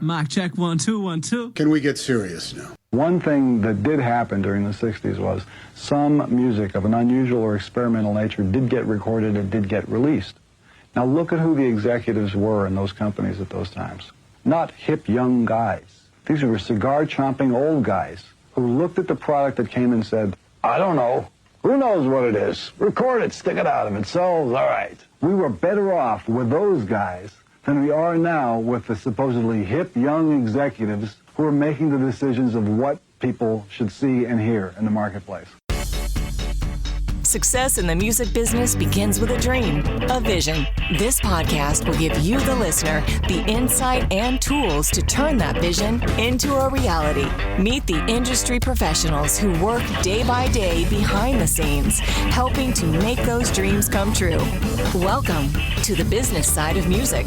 Mic check, 1 2 1 2. Can we get serious now? One thing that did happen during the 60s was some music of an unusual or experimental nature did get recorded and did get released. Now look at who the executives were in those companies at those times. Not hip young guys. These were cigar-chomping old guys who looked at the product that came and said, I don't know. Who knows what it is? Record it, stick it out. If it sells, all right. We were better off with those guys than we are now with the supposedly hip young executives who are making the decisions of what people should see and hear in the marketplace. Success in the music business begins with a dream, a vision. This podcast will give you, the listener, the insight and tools to turn that vision into a reality. Meet the industry professionals who work day by day behind the scenes, helping to make those dreams come true. Welcome to the business side of music.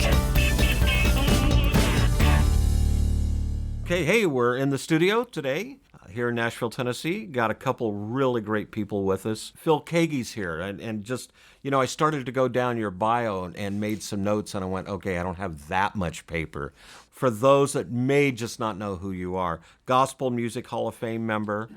Okay, hey, we're in the studio today here in Nashville, Tennessee. Got a couple really great people with us. Phil Keaggy's here, and just, you know, I started to go down your bio and made some notes, and I went, okay, I don't have that much paper. For those that may just not know who you are, Gospel Music Hall of Fame member,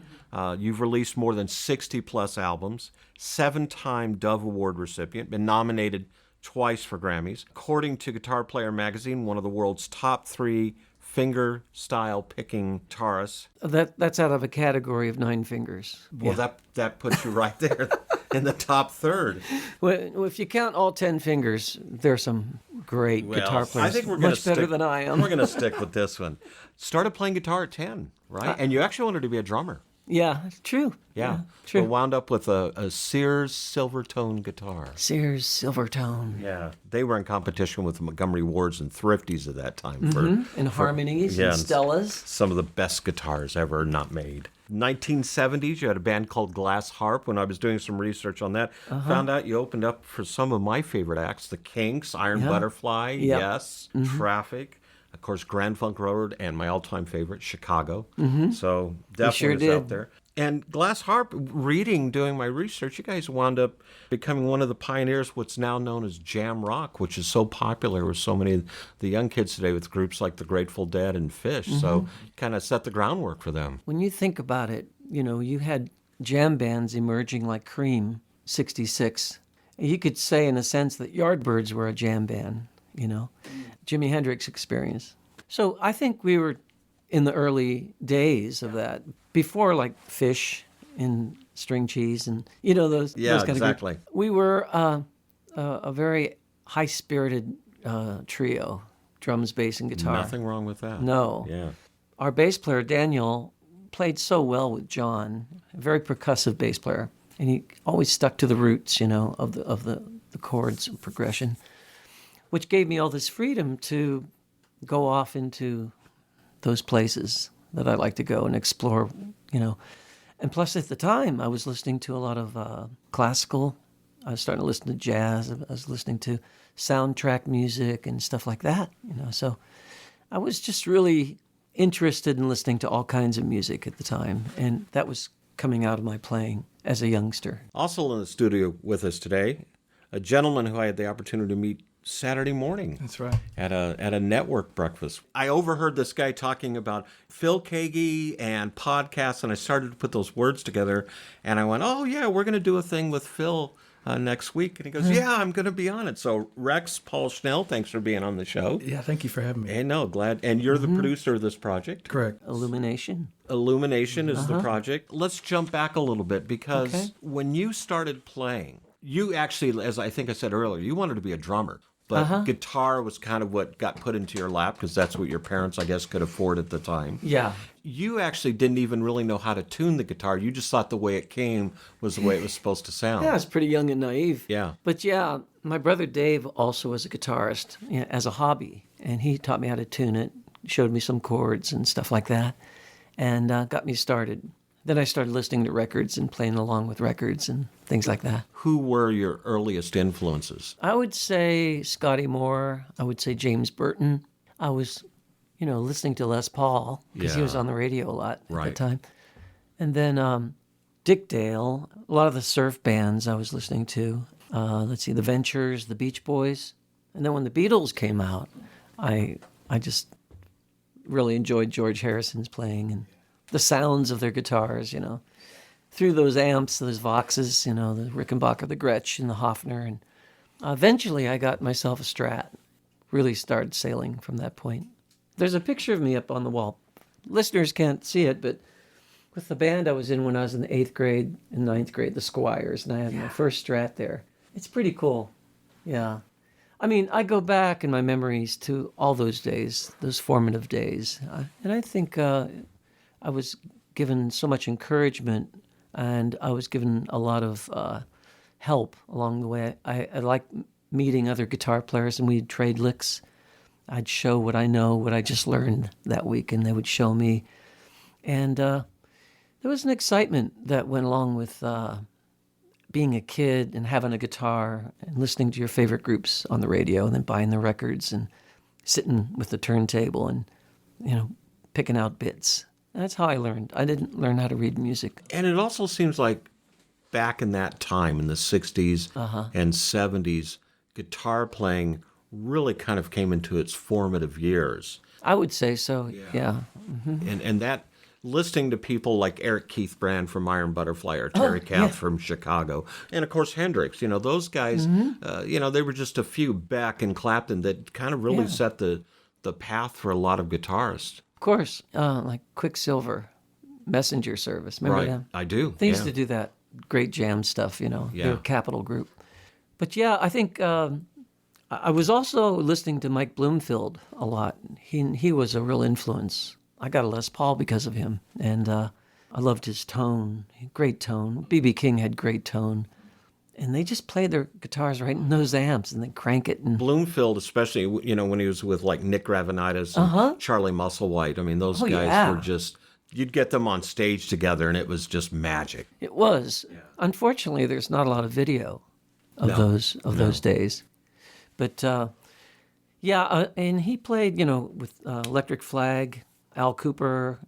you've released more than 60-plus albums, 7-time Dove Award recipient, been nominated twice for Grammys. According to Guitar Player magazine, one of the world's top 3 finger-style picking guitarists. That's out of a category of 9 fingers. Well, Yeah. that puts you right there in the top third. Well, if you count all 10 fingers, there's some great guitar players. I think we're much better than I am. We're going to stick with this one. Started playing guitar at 10, right? And you actually wanted to be a drummer. Yeah, true. Yeah. True. But wound up with a Sears Silvertone guitar. Sears Silvertone. Yeah. They were in competition with the Montgomery Wards and Thrifties at that time. And Harmonies and Stellas. Some of the best guitars ever not made. 1970s, you had a band called Glass Harp. When I was doing some research on that, found out you opened up for some of my favorite acts, the Kinks, Iron Butterfly, Yes, Traffic. Of course, Grand Funk Railroad, and my all-time favorite, Chicago. So definitely was out there. And Glass Harp, doing my research, you guys wound up becoming one of the pioneers, what's now known as jam rock, which is so popular with so many of the young kids today with groups like the Grateful Dead and Fish. So kind of set the groundwork for them. When you think about it, you know, you had jam bands emerging like Cream, 66. You could say, in a sense, that Yardbirds were a jam band, you know. Jimi Hendrix Experience. So I think we were in the early days of that, before like Fish and String Cheese and, you know, those kind of exactly. groups. We were a very high-spirited trio, drums, bass, and guitar. Nothing wrong with that. No. Yeah. Our bass player, Daniel, played so well with John, a very percussive bass player, and he always stuck to the roots, you know, of the chords and progression, which gave me all this freedom to go off into those places that I like to go and explore, you know. And plus, at the time, I was listening to a lot of classical. I was starting to listen to jazz. I was listening to soundtrack music and stuff like that, you know. So I was just really interested in listening to all kinds of music at the time, and that was coming out of my playing as a youngster. Also in the studio with us today, a gentleman who I had the opportunity to meet Saturday morning. That's right. At a network breakfast. I overheard this guy talking about Phil Keaggy and podcasts, and I started to put those words together, and I went, oh, yeah, we're going to do a thing with Phil next week. And he goes, yeah, I'm going to be on it. So Rex, Paul Schnelle, thanks for being on the show. Yeah, thank you for having me. Hey, no, glad. And you're the producer of this project. Correct. Illumination. Illumination is the project. Let's jump back a little bit, because when you started playing, you actually, as I think I said earlier, you wanted to be a drummer. But guitar was kind of what got put into your lap, because that's what your parents, I guess, could afford at the time. Yeah. You actually didn't even really know how to tune the guitar. You just thought the way it came was the way it was supposed to sound. Yeah, I was pretty young and naive. Yeah. But yeah, my brother Dave also was a guitarist, you know, as a hobby, and he taught me how to tune it, showed me some chords and stuff like that, and got me started. Then I started listening to records and playing along with records and things like that. Who were your earliest influences? I would say Scotty Moore. I would say James Burton. I was, you know, listening to Les Paul because he was on the radio a lot at the time. And then Dick Dale, a lot of the surf bands I was listening to. Let's see, The Ventures, The Beach Boys. And then when the Beatles came out, I just really enjoyed George Harrison's playing and the sounds of their guitars, through those amps, those Voxes, the Rickenbacker, the Gretsch, and the Hofner. And eventually I got myself a Strat. Really started sailing from that point. There's a picture of me up on the wall. Listeners can't see it, but with the band I was in when I was in the 8th grade and 9th grade, the Squires, and I had my first Strat there. It's pretty cool. Yeah. I mean, I go back in my memories to all those days, those formative days. And I think I was given so much encouragement, and I was given a lot of help along the way. I like meeting other guitar players, and we'd trade licks. I'd show what I know, what I just learned that week, and they would show me. And there was an excitement that went along with being a kid and having a guitar and listening to your favorite groups on the radio and then buying the records and sitting with the turntable and, picking out bits. That's how I learned. I didn't learn how to read music. And it also seems like back in that time, in the 60s and 70s, guitar playing really kind of came into its formative years. I would say so, yeah. Mm-hmm. And that, listening to people like Eric Keith Brand from Iron Butterfly or Terry Kath from Chicago, and of course Hendrix, those guys, they were just a few back in Clapton that kind of really set the path for a lot of guitarists. Of course, like Quicksilver, Messenger Service, remember them? I do. They used to do that great jam stuff, They're a Capital group. But I think I was also listening to Mike Bloomfield a lot. He was a real influence. I got a Les Paul because of him, and I loved his tone. Great tone. B.B. King had great tone. And they just played their guitars right in those amps, and they crank it. And Bloomfield, especially, when he was with, like, Nick Gravenitis and Charlie Musselwhite. I mean, those guys were just... You'd get them on stage together, and it was just magic. It was. Yeah. Unfortunately, there's not a lot of video of those days. But, and he played, with Electric Flag, Al Cooper,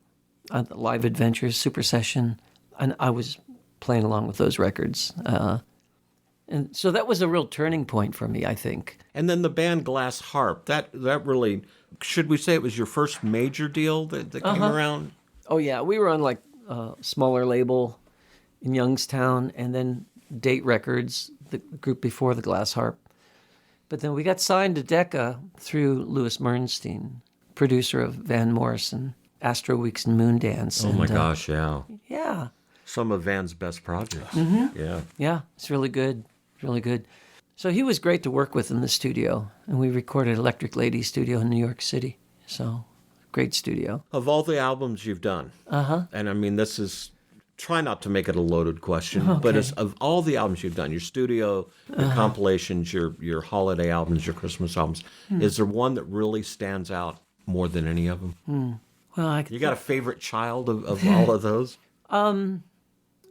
Live Adventures, Super Session, and I was playing along with those records. And so that was a real turning point for me, I think. And then the band Glass Harp, that really, should we say it was your first major deal that came around? Oh, yeah. We were on like a smaller label in Youngstown, and then Date Records, the group before the Glass Harp. But then we got signed to Decca through Louis Mernstein, producer of Van Morrison, Astro Weeks and Moondance. Oh, my gosh, yeah. Yeah. Some of Van's best projects. Mm-hmm. Yeah. Yeah, it's really good. Really good. So he was great to work with in the studio, and we recorded Electric Lady Studio in New York City. So, great studio. Of all the albums you've done, and I mean, this is, try not to make it a loaded question, but of all the albums you've done, your studio, your compilations, your holiday albums, your Christmas albums, is there one that really stands out more than any of them? Well, you got a favorite child of all of those?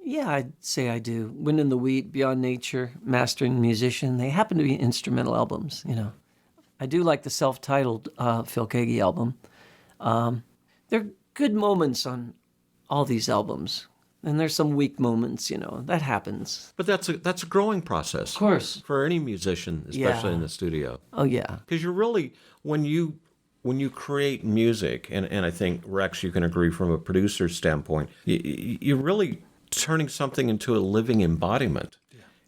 Yeah, I'd say I do. Wind in the Wheat, Beyond Nature, Mastering Musician. They happen to be instrumental albums, I do like the self-titled Phil Keaggy album. There are good moments on all these albums, and there's some weak moments, that happens. But that's a growing process. Of course. For any musician, especially in the studio. Oh, yeah. Because you're really, when you create music, and I think, Rex, you can agree from a producer's standpoint, you're really turning something into a living embodiment,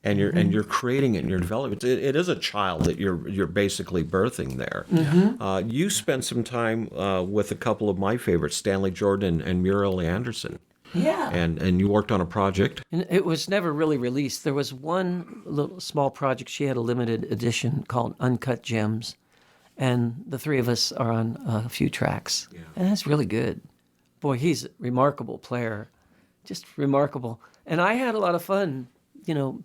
and you're creating it and you're developing it. It is a child that you're basically birthing there. You spent some time with a couple of my favorites, Stanley Jordan and Muriel Anderson. Yeah. And you worked on a project. And it was never really released. There was one little small project. She had a limited edition called Uncut Gems, and the three of us are on a few tracks. Yeah. And that's really good. Boy, he's a remarkable player. Just remarkable. And I had a lot of fun,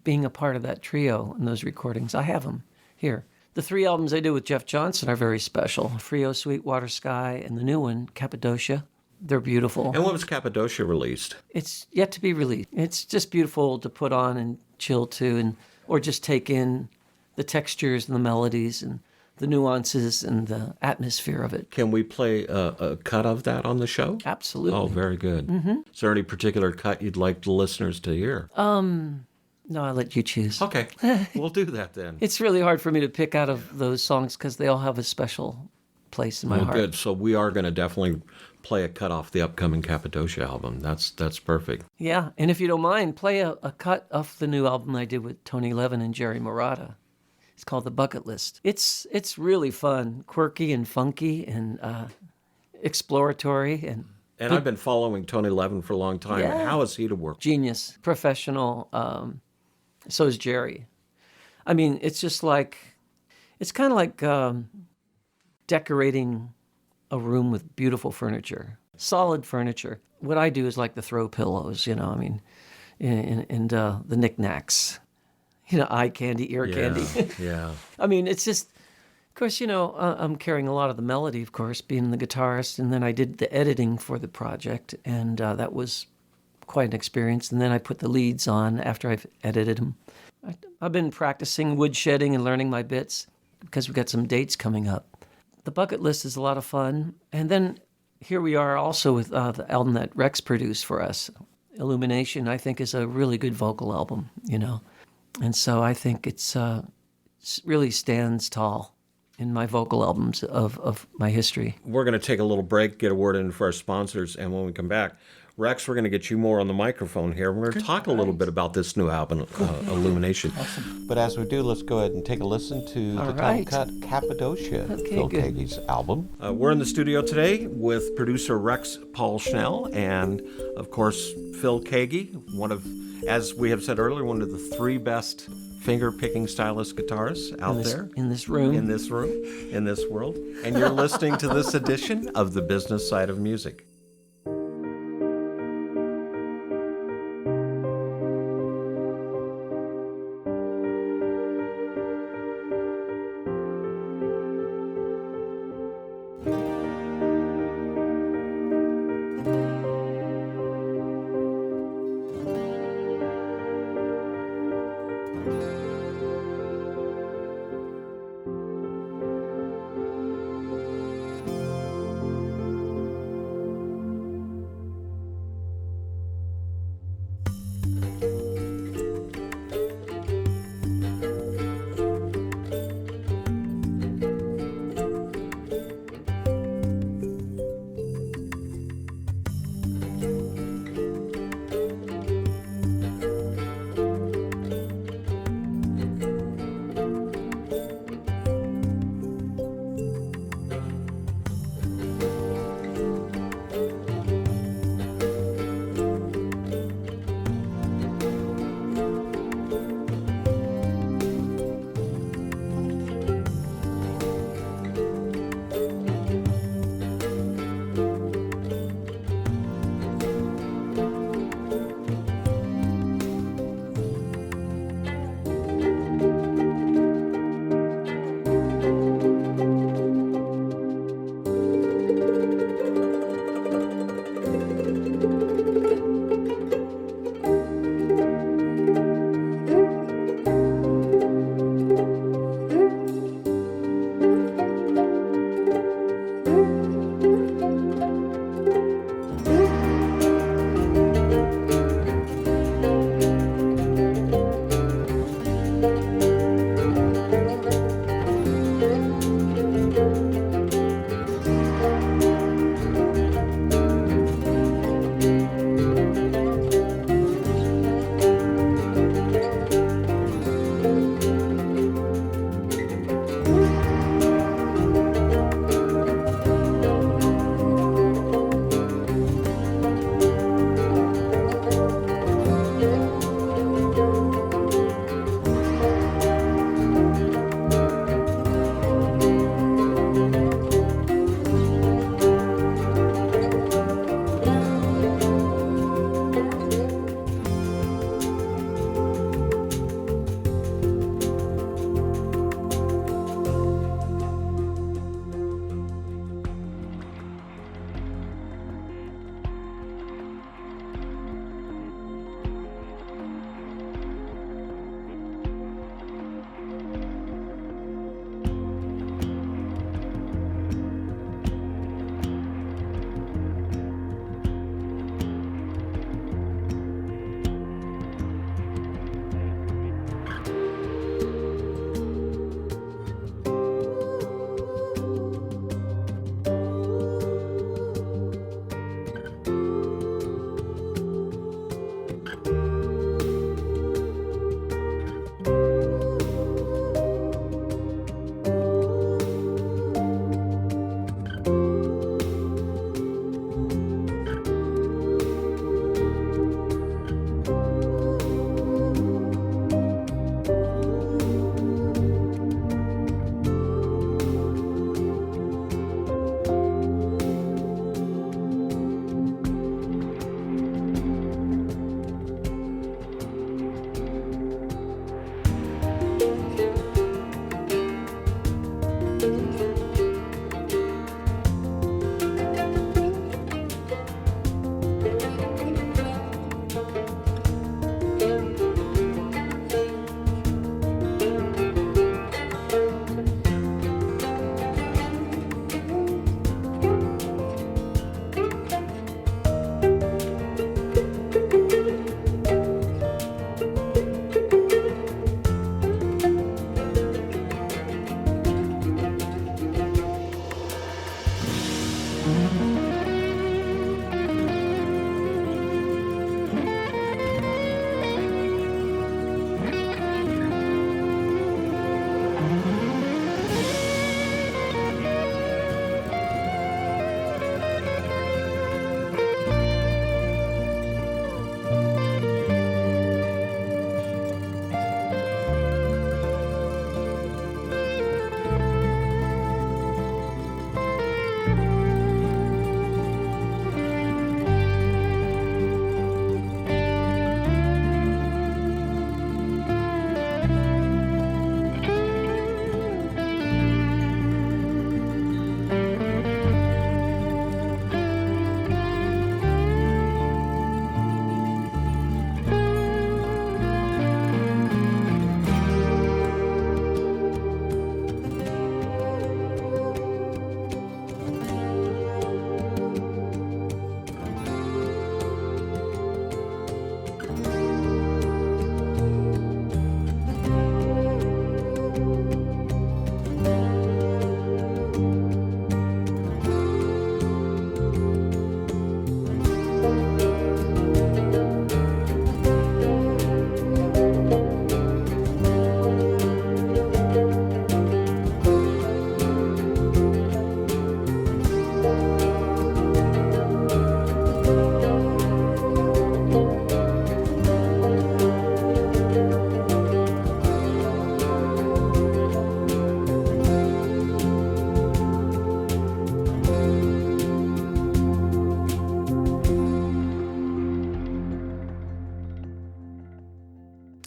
being a part of that trio in those recordings. I have them here. The 3 albums I did with Jeff Johnson are very special. Frio, Sweetwater Sky, and the new one, Cappadocia. They're beautiful. And when was Cappadocia released? It's yet to be released. It's just beautiful to put on and chill to, or just take in the textures and the melodies and the nuances and the atmosphere of it. Can we play a cut of that on the show? Absolutely. Oh, very good. Is there any particular cut you'd like the listeners to hear? No, I'll let you choose. Okay, we'll do that then. It's really hard for me to pick out of those songs because they all have a special place in my Well, heart. good. So we are going to definitely play a cut off the upcoming Cappadocia album. That's perfect. Yeah, and if you don't mind, play a cut off the new album I did with Tony Levin and Jerry Marotta. It's called The Bucket List. It's really fun, quirky and funky and exploratory and And I've been following Tony Levin for a long time. Yeah. How is he to work? genius, professional. So is Jerry. I mean, it's just like, it's kind of like decorating a room with beautiful furniture, solid furniture. What I do is like the throw pillows, you know, I mean, and the knickknacks, you know, eye candy, ear candy. Yeah. I mean, it's just, of course, you know, I'm carrying a lot of the melody, of course, being the guitarist, and then I did the editing for the project, and that was quite an experience. And then I put the leads on after I've edited them. I've been practicing woodshedding and learning my bits because we've got some dates coming up. The Bucket List is a lot of fun. And then here we are also with the album that Rex produced for us. Illumination, I think, is a really good vocal album, you know. And so I think it's really stands tall in my vocal albums of my history. We're going to take a little break, get a word in for our sponsors, and when we come back, Rex, we're going to get you more on the microphone here. We're going to talk a little bit about this new album, Illumination. Awesome. But as we do, let's go ahead and take a listen to the title cut, Cappadocia, Phil Keaggy's album. We're in the studio today with producer Rex Paul Schnelle and, of course, Phil Keaggy, one of, as we have said earlier, one of the three best finger-picking stylist guitarists out there. In this room. In this room, in this world. And you're listening to this edition of The Business Side of Music.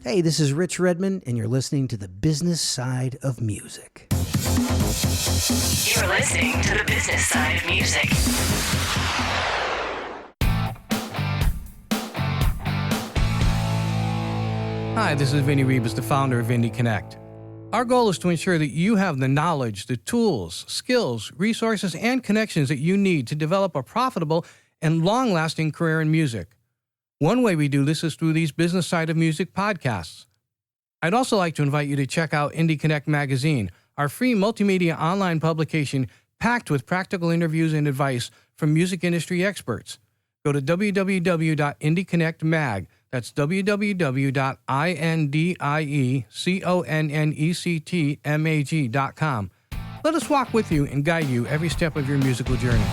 Hey, this is Rich Redmond, and you're listening to The Business Side of Music. You're listening to the business side of music. Hi, this is Vinny Ribas, the founder of Indie Connect. Our goal is to ensure that you have the knowledge, the tools, skills, resources, and connections that you need to develop a profitable and long-lasting career in music. One way we do this is through these Business Side of Music podcasts. I'd also like to invite you to check out Indie Connect magazine, our free multimedia online publication packed with practical interviews and advice from music industry experts. Go to www.indieconnectmag, that's www.indieconnectmag.com. Let us walk with you and guide you every step of your musical journey.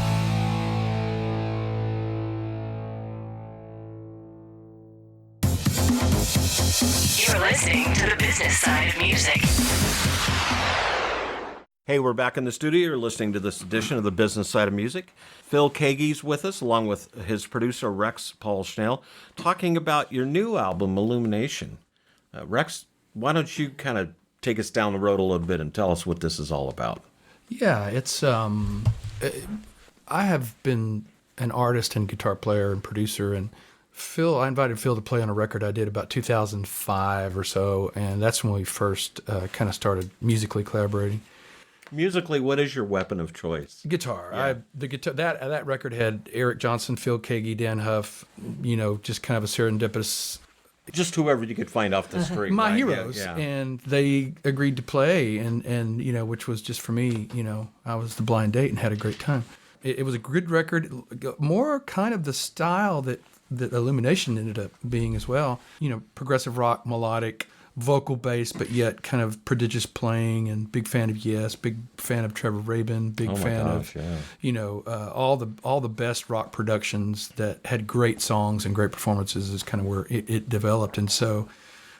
You're listening to the business side of music. Hey, we're back in the studio. You're listening to this edition of the Business Side of Music. Phil Keaggy's with us, along with his producer, Paul Schnelle, talking about your new album, Illumination. Rex, why don't you kind of take us down the road a little bit and tell us what this is all about? Yeah, it's I have been an artist and guitar player and producer, and I invited Phil to play on a record I did about 2005 or so, and that's when we first kind of started musically collaborating. Musically, what is your weapon of choice? Guitar. Yeah. The guitar. That record had Eric Johnson, Phil Keaggy, Dan Huff. Just kind of a serendipitous. Just whoever you could find off the street. My right? heroes, yeah. And they agreed to play, and which was just for me. I was the blind date and had a great time. It was a good record, more kind of the style that Illumination ended up being as well. Progressive rock, melodic, vocal based, but yet kind of prodigious playing, and big fan of Yes, big fan of Trevor Rabin, big fan of all the best rock productions that had great songs and great performances is kind of where it developed. And so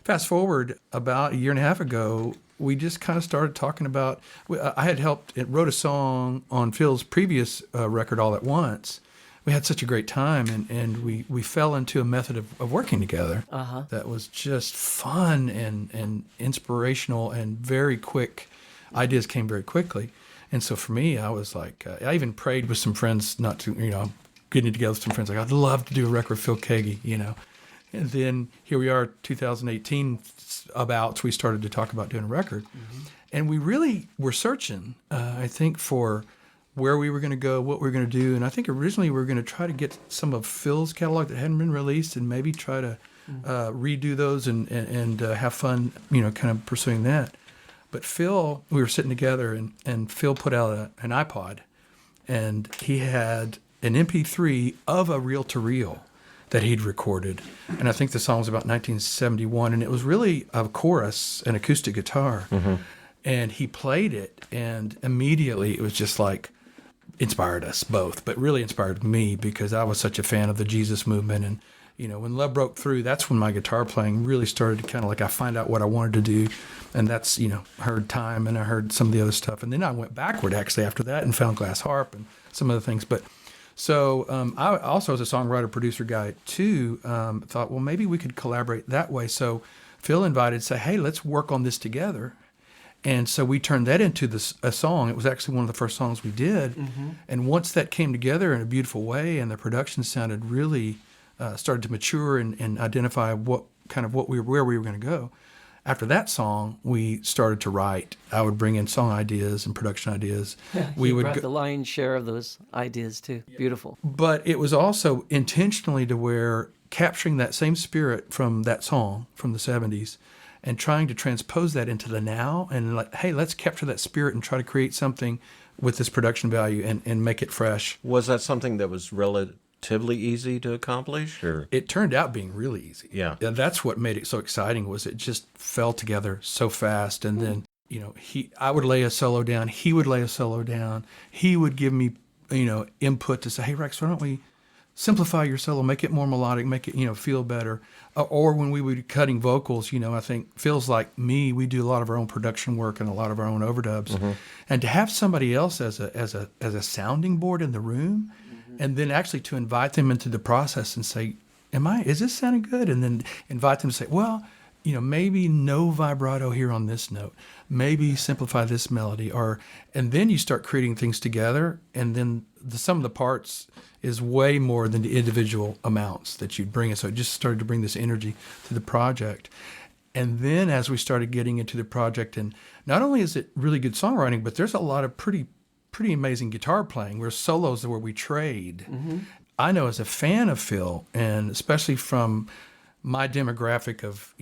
fast forward about a year and a half ago, we just kind of started talking about, I had wrote a song on Phil's previous record, All at Once. We had such a great time, and we fell into a method of working together that was just fun and inspirational and very quick. Ideas came very quickly. And so for me, I was like, I even prayed with some friends getting together with some friends, like, I'd love to do a record with Phil Keaggy, And then here we are, 2018, so we started to talk about doing a record. Mm-hmm. And we really were searching, I think, for where we were going to go, what we were going to do. And I think originally we were going to try to get some of Phil's catalog that hadn't been released and maybe try to redo those and have fun, kind of pursuing that. But Phil, we were sitting together and Phil put out an iPod, and he had an MP3 of a reel-to-reel that he'd recorded. And I think the song was about 1971, and it was really a chorus, an acoustic guitar. Mm-hmm. And he played it, and immediately it was just like, inspired us both, but really inspired me because I was such a fan of the Jesus movement. And, when Love Broke Through, that's when my guitar playing really started to kind of like, I find out what I wanted to do. And that's, I heard Time and I heard some of the other stuff. And then I went backward actually after that and found Glass Harp and some other things. But so I also, as a songwriter, producer guy too, thought, well, maybe we could collaborate that way. So Phil invited, say, hey, let's work on this together. And so we turned that into a song. It was actually one of the first songs we did. Mm-hmm. And once that came together in a beautiful way and the production sounded really, started to mature and identify where we were going to go. After that song, we started to write. I would bring in song ideas and production ideas. We would brought the lion's share of those ideas too. Yeah. Beautiful. But it was also intentionally to where capturing that same spirit from that song from the 70s and trying to transpose that into the now and like, hey, let's capture that spirit and try to create something with this production value and make it fresh. Was that something that was relatively easy to accomplish? Or it turned out being really easy. Yeah. And that's what made it so exciting was it just fell together so fast. And then, I would lay a solo down, he would lay a solo down, he would give me, input to say, hey, Rex, why don't we simplify your solo, make it more melodic, make it, feel better. Or when we would be cutting vocals, I think Phil's like me, we do a lot of our own production work and a lot of our own overdubs. Mm-hmm. And to have somebody else as a sounding board in the room, mm-hmm. and then actually to invite them into the process and say, is this sounding good? And then invite them to say, well, maybe no vibrato here on this note, maybe simplify this melody, and then you start creating things together, and then the sum of the parts is way more than the individual amounts that you'd bring in. So it just started to bring this energy to the project. And then as we started getting into the project, and not only is it really good songwriting, but there's a lot of pretty amazing guitar playing. Where solos where we trade. Mm-hmm. I know as a fan of Phil, and especially from my demographic of,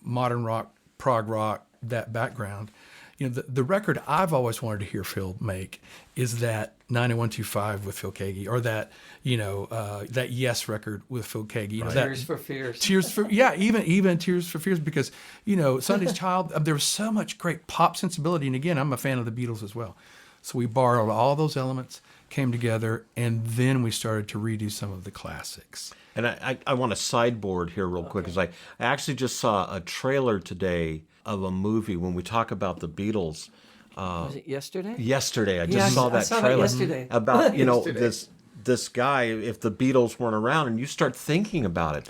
modern rock, prog rock, that background, the record I've always wanted to hear Phil make is that 9125 with Phil Keaggy, or that, that Yes record with Phil Keaggy. Tears for Fears. Even Tears for Fears, because, Sunday's Child, there was so much great pop sensibility. And again, I'm a fan of the Beatles as well. So we borrowed all those elements, came together, and then we started to redo some of the classics. And I want to sideboard here real quick, because I actually just saw a trailer today of a movie. When we talk about the Beatles, was it yesterday? Yesterday, I saw that that trailer yesterday. about Yesterday. this guy. If the Beatles weren't around, and you start thinking about it,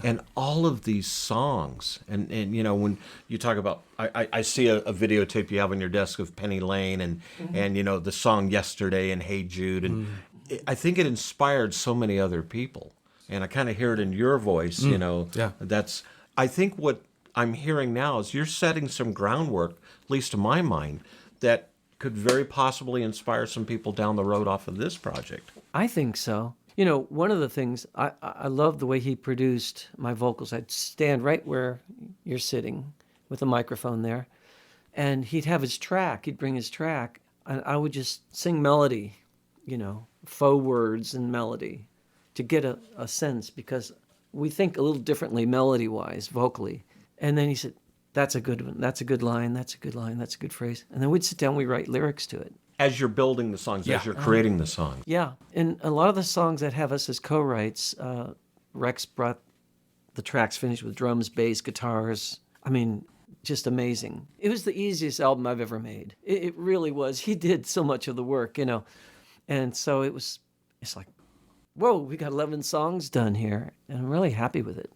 and all of these songs, and when you talk about, I see a videotape you have on your desk of Penny Lane, and the song Yesterday and Hey Jude, and I think it inspired so many other people. And I kind of hear it in your voice, That's, I think what I'm hearing now is you're setting some groundwork, at least to my mind, that could very possibly inspire some people down the road off of this project. I think so. One of the things, I love the way he produced my vocals. I'd stand right where you're sitting with a microphone there, and he'd have his track. He'd bring his track, and I would just sing melody, faux words and melody, to get a sense, because we think a little differently melody-wise, vocally. And then he said, that's a good one, that's a good line, that's a good line, that's a good phrase. And then we'd sit down, we'd write lyrics to it. As you're building the songs, as you're creating the songs. Yeah, and a lot of the songs that have us as co-writes, Rex brought the tracks finished with drums, bass, guitars. I mean, just amazing. It was the easiest album I've ever made. It really was. He did so much of the work, And so it's like, whoa, we got 11 songs done here, and I'm really happy with it.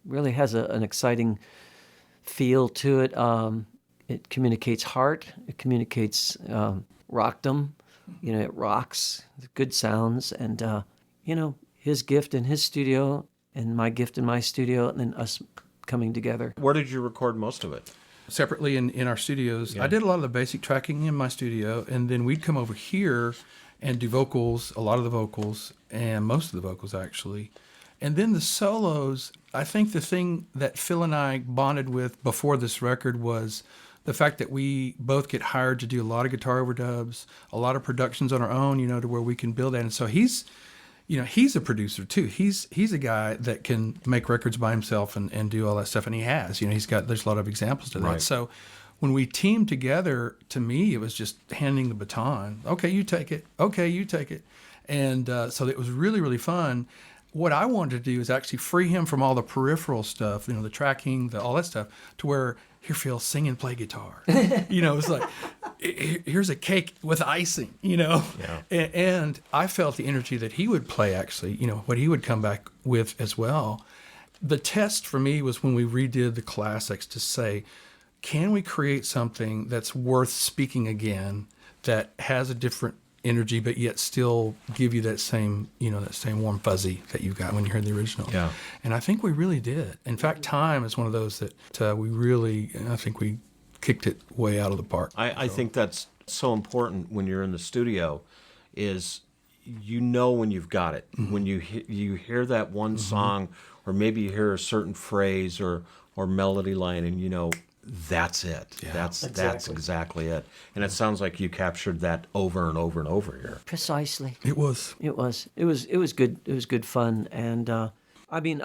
Really has an exciting feel to it. It communicates heart. It communicates rockdom. It rocks. Good sounds, and his gift in his studio and my gift in my studio, and then us coming together. Where did you record most of it? Separately in our studios. Yeah. I did a lot of the basic tracking in my studio, and then we'd come over here and do vocals, a lot of the vocals, and most of the vocals, actually. And then the solos, I think the thing that Phil and I bonded with before this record was the fact that we both get hired to do a lot of guitar overdubs, a lot of productions on our own, to where we can build that. And so he's a producer too. He's a guy that can make records by himself and do all that stuff, and he has. There's a lot of examples to that. Right. So when we teamed together, to me, it was just handing the baton. Okay, you take it. Okay, you take it. And so it was really, really fun. What I wanted to do is actually free him from all the peripheral stuff, the tracking, all that stuff, to where, here, Phil, sing and play guitar. It's like, here's a cake with icing, Yeah. And I felt the energy that he would play, actually, what he would come back with as well. The test for me was when we redid the classics to say, can we create something that's worth speaking again, that has a different energy, but yet still give you that same, that same warm fuzzy that you got when you heard the original? Yeah. And I think we really did. In fact, Time is one of those that I think we kicked it way out of the park. I think that's so important when you're in the studio, is when you've got it. Mm-hmm. When you hear that one song, or maybe you hear a certain phrase or melody line, and that's it. Yeah. That's exactly it. And it sounds like you captured that over and over and over here. Precisely. It was good. It was good fun. And I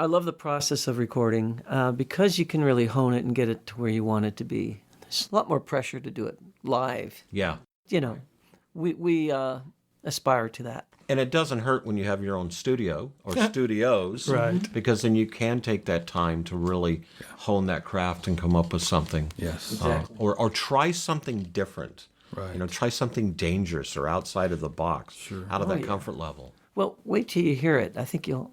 love the process of recording because you can really hone it and get it to where you want it to be. There's a lot more pressure to do it live. Yeah. We aspire to that. And it doesn't hurt when you have your own studio or studios, right? Because then you can take that time to really hone that craft and come up with something. Yes. Exactly. Or try something different. Right. Try something dangerous or outside of the box, out of that yeah. comfort level. Well, wait till you hear it. I think you'll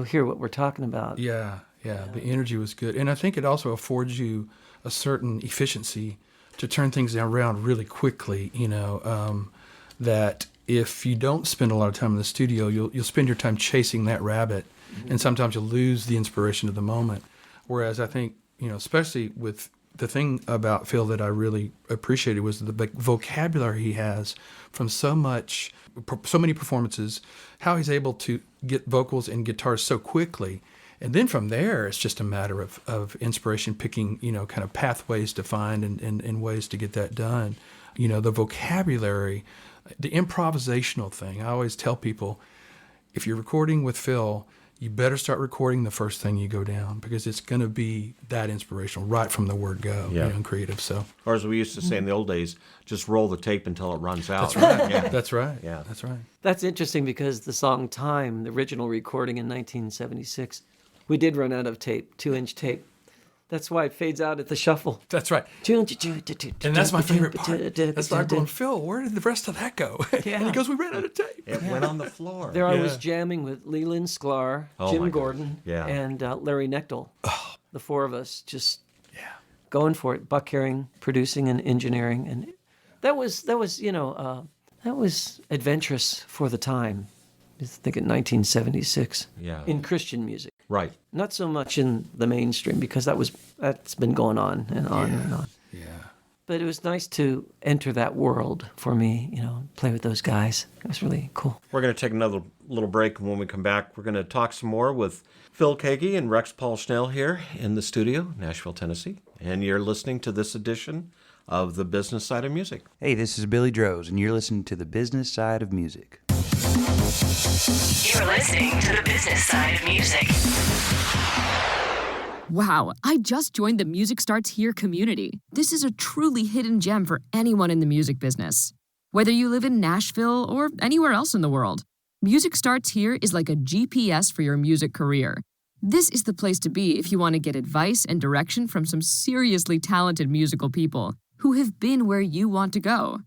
hear what we're talking about. Yeah. Yeah, the energy was good. And I think it also affords you a certain efficiency to turn things around really quickly, that if you don't spend a lot of time in the studio, you'll spend your time chasing that rabbit, and sometimes you'll lose the inspiration of the moment. Whereas I think, especially with the thing about Phil that I really appreciated was the vocabulary he has from so many performances, how he's able to get vocals and guitars so quickly. And then from there, it's just a matter of inspiration, picking, kind of pathways to find and ways to get that done. The vocabulary, the improvisational thing. I always tell people, if you're recording with Phil, you better start recording the first thing you go down, because it's going to be that inspirational right from the word go, and creative. So, or as we used to say in the old days, just roll the tape until it runs out. That's right. Yeah. That's right. Yeah. That's right. That's interesting, because the song Time, the original recording in 1976, we did run out of tape, 2-inch tape. That's why it fades out at the shuffle. That's right. And that's my favorite part. That's like going, Phil, where did the rest of that go? Yeah. And he goes, we ran out of tape. It went on the floor. There I was jamming with Leland Sklar, Jim Gordon, and Larry Knechtel. The four of us just going for it. Buck Herring producing and engineering, and that was adventurous for the time. I think in 1976. Yeah. In Christian music. Right. Not so much in the mainstream, because that's been going on and on and on. Yeah. But it was nice to enter that world for me, play with those guys. It was really cool. We're going to take another little break, and when we come back, we're going to talk some more with Phil Keaggy and Paul Schnelle here in the studio, Nashville, Tennessee. And you're listening to this edition of The Business Side of Music. Hey, this is Billy Droz, and you're listening to The Business Side of Music. You're listening to the business side of music. Wow, I just joined the Music Starts Here community. This is a truly hidden gem for anyone in the music business. Whether you live in Nashville or anywhere else in the world, Music Starts Here is like a GPS for your music career. This is the place to be if you want to get advice and direction from some seriously talented musical people who have been where you want to go.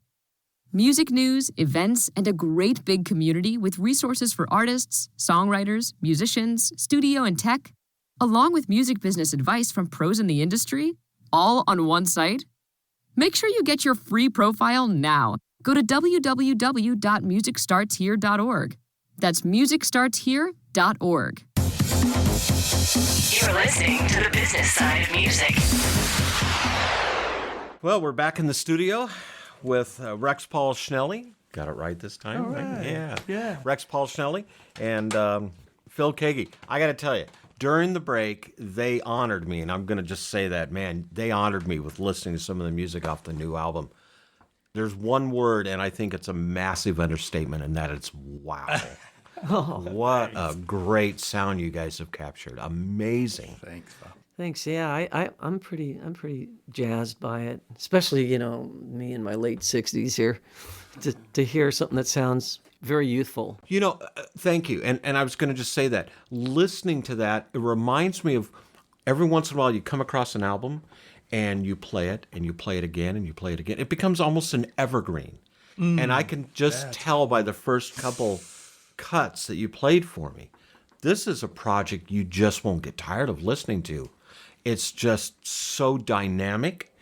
Music news, events, and a great big community with resources for artists, songwriters, musicians, studio and tech, along with music business advice from pros in the industry, all on one site. Make sure you get your free profile now. Go to www.musicstartshere.org. That's musicstartshere.org. You're listening to the business side of music. Well, we're back in the studio with Paul Schnelle. Got it right this time. All right. Yeah. Paul Schnelle and Phil Keaggy. I got to tell you, during the break, they honored me, and I'm going to just say that, man, they honored me with listening to some of the music off the new album. There's one word, and I think it's a massive understatement, and that it's wow. What a great sound you guys have captured. Amazing. Thanks, Bob. Thanks. Yeah, I'm pretty jazzed by it, especially me in my late 60s here, to hear something that sounds very youthful. Thank you. And I was going to just say that listening to that, it reminds me of every once in a while you come across an album and you play it and you play it again and you play it again. It becomes almost an evergreen. And I can just tell by the first couple cuts that you played for me, this is a project you just won't get tired of listening to. It's just so dynamic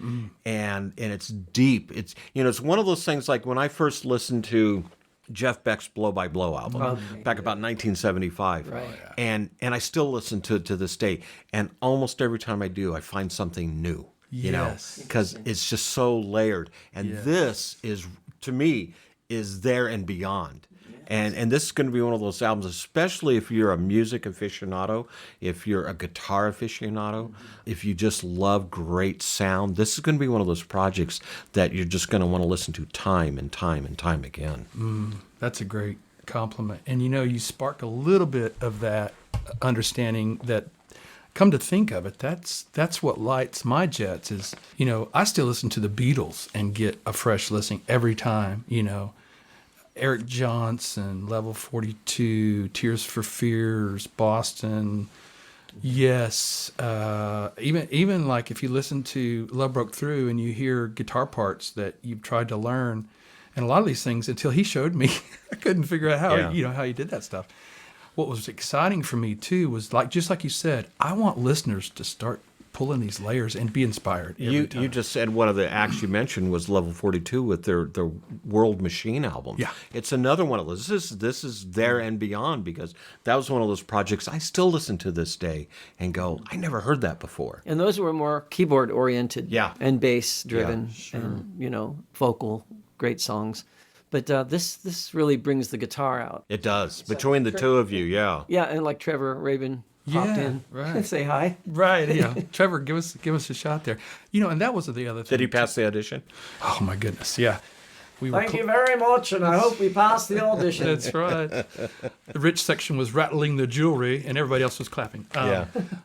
and it's deep. It's it's one of those things like when I first listened to Jeff Beck's Blow by Blow album back about 1975. Right. And I still listen to it to this day. And almost every time I do, I find something new. Because it's just so layered. And this is, to me, is there and beyond. And this is going to be one of those albums, especially if you're a music aficionado, if you're a guitar aficionado, if you just love great sound. This is going to be one of those projects that you're just going to want to listen to time and time and time again. That's a great compliment. And you spark a little bit of that understanding that, come to think of it, that's what lights my jets is, I still listen to the Beatles and get a fresh listening every time, Eric Johnson, Level 42, Tears for Fears, Boston. Yes. Even like if you listen to Love Broke Through and you hear guitar parts that you've tried to learn, and a lot of these things, until he showed me, I couldn't figure out how, how he did that stuff. what was exciting for me too was just like you said, I want listeners to start pulling these layers and be inspired. You just said one of the acts you mentioned was Level 42 with their World Machine album. Yeah. It's another one of those. This is there and beyond, because that was one of those projects I still listen to this day and go, I never heard that before. And those were more keyboard oriented, Yeah. and bass driven, Yeah, sure. and vocal, great songs. But this really brings the guitar out. It does. Between the two of you, yeah. Yeah, and like Trevor Rabin popped in, right. say hi. Right, yeah. Trevor, give us a shot there. And that was the other thing. Did he pass the audition? Oh my goodness, yeah. We were Thank you very much, and I hope we pass the audition. That's right. The rich section was rattling the jewelry, and everybody else was clapping.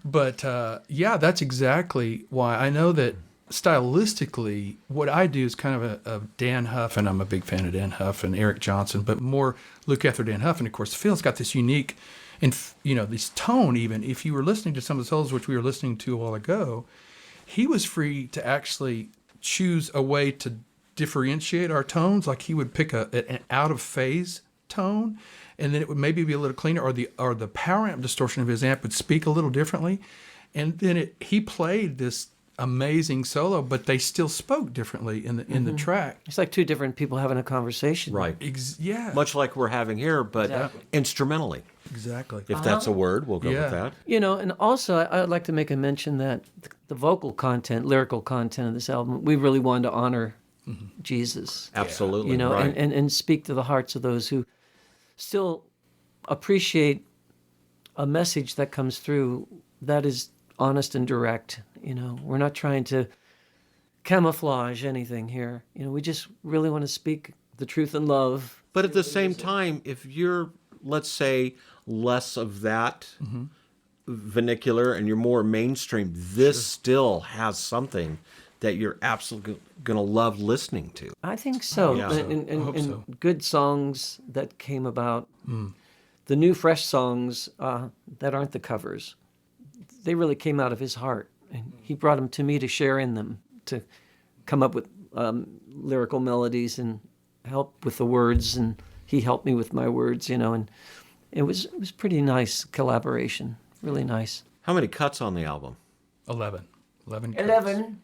But that's exactly why I know that stylistically, what I do is kind of a Dan Huff, and I'm a big fan of Dan Huff and Eric Johnson, but more look after Dan Huff. And of course, Phil's got this unique, this tone. Even if you were listening to some of the solos, which we were listening to a while ago, he was free to actually choose a way to differentiate our tones. Like he would pick an out of phase tone, and then it would maybe be a little cleaner, or the power amp distortion of his amp would speak a little differently, and then he played this amazing solo, but they still spoke differently in the track. It's like two different people having a conversation. Right. Yeah. Much like we're having here, but instrumentally. Exactly. If that's a word, we'll go with that. And also I'd like to make a mention that the vocal content, lyrical content of this album, we really wanted to honor Jesus. Absolutely. Right. Right. and speak to the hearts of those who still appreciate a message that comes through that is honest and direct. We're not trying to camouflage anything here. We just really want to speak the truth in love. But at the same time, if you're, let's say, less of that vernacular and you're more mainstream, this still has something that you're absolutely going to love listening to. I think so. Yeah. And good songs that came about, the new fresh songs that aren't the covers, they really came out of his heart. And he brought them to me to share in them, to come up with lyrical melodies and help with the words. And he helped me with my words, and it was pretty nice collaboration, really nice. How many cuts on the album? 11 cuts. 11.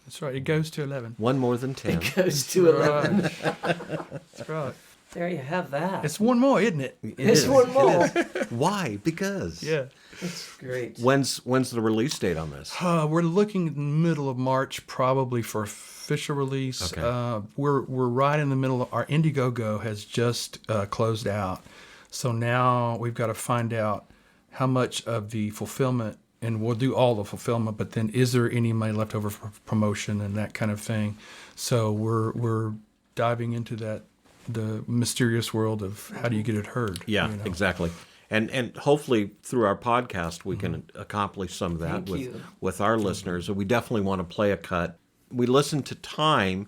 That's right. It goes to 11. One more than 10. It goes to 11. That's right. There you have that. It's one more, isn't it? It's one more. Why? Because. Yeah. It's great. When's the release date on this? We're looking in the middle of March probably for official release. Okay. We're right in the middle of our Indiegogo has just closed out. So now we've got to find out how much of the fulfillment, and we'll do all the fulfillment, but then is there any money left over for promotion and that kind of thing. So we're diving into the mysterious world of how do you get it heard. Yeah, exactly. And hopefully through our podcast we can accomplish some of that with our listeners. And we definitely want to play a cut. We listened to Time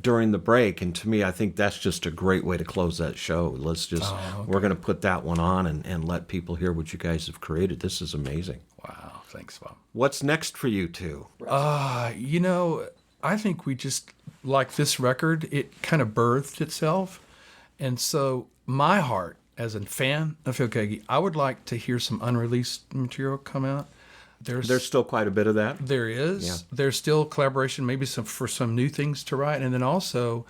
during the break, and to me I think that's just a great way to close that show. Let's just we're going to put that one on and let people hear what you guys have created. This is amazing. Wow, thanks, Bob. What's next for you two? I think we just, like this record, it kind of birthed itself. And so my heart, as a fan of Phil Keaggy, I would like to hear some unreleased material come out. There's still quite a bit of that. There is. Yeah. There's still collaboration, maybe for some new things to write. And then also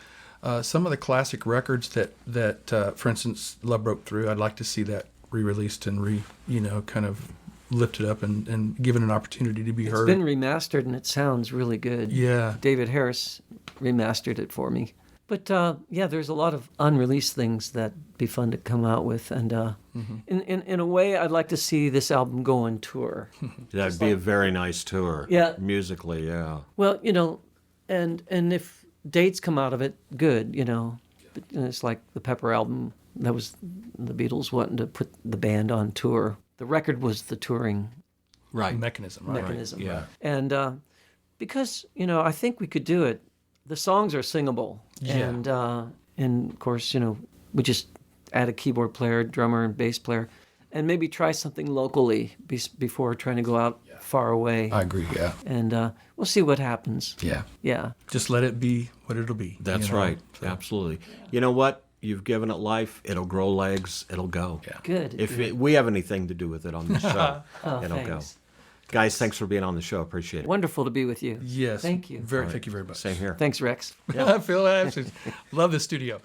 some of the classic records that for instance, Love Broke Through, I'd like to see that re-released and kind of lifted up and given an opportunity to be heard. It's been remastered and it sounds really good. Yeah. David Harris remastered it for me. But there's a lot of unreleased things that'd be fun to come out with, and in a way, I'd like to see this album go on tour. That'd be a very nice tour. Yeah, musically, yeah. Well, and if dates come out of it, good. But, it's like the Pepper album. That was the Beatles wanting to put the band on tour. The record was the touring mechanism. Mechanism. Right. Yeah. And because I think we could do it. The songs are singable, and of course, we just add a keyboard player, drummer, and bass player, and maybe try something locally before trying to go out far away. I agree. Yeah, and we'll see what happens. Yeah, yeah. Just let it be what it'll be. That's right. So. Absolutely. You know what? You've given it life. It'll grow legs. It'll go. Yeah. Good. If we have anything to do with it on the show, Oh, it'll thanks. go. Guys, thanks for being on the show. Appreciate it. Wonderful to be with you. Yes. Thank you. Thank you very much. Same here. Thanks, Rex. I feel love the studio.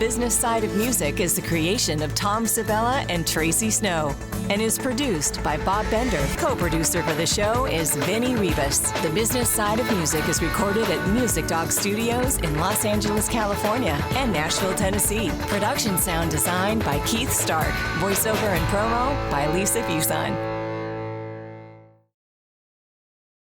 Business Side of Music is the creation of Tom Sabella and Tracy Snow and is produced by Bob Bender. Co-producer for the show is Vinny Ribas. The Business Side of Music is recorded at Music Dog Studios in Los Angeles, California and Nashville, Tennessee. Production sound designed by Keith Stark. Voiceover and promo by Lisa Fuson.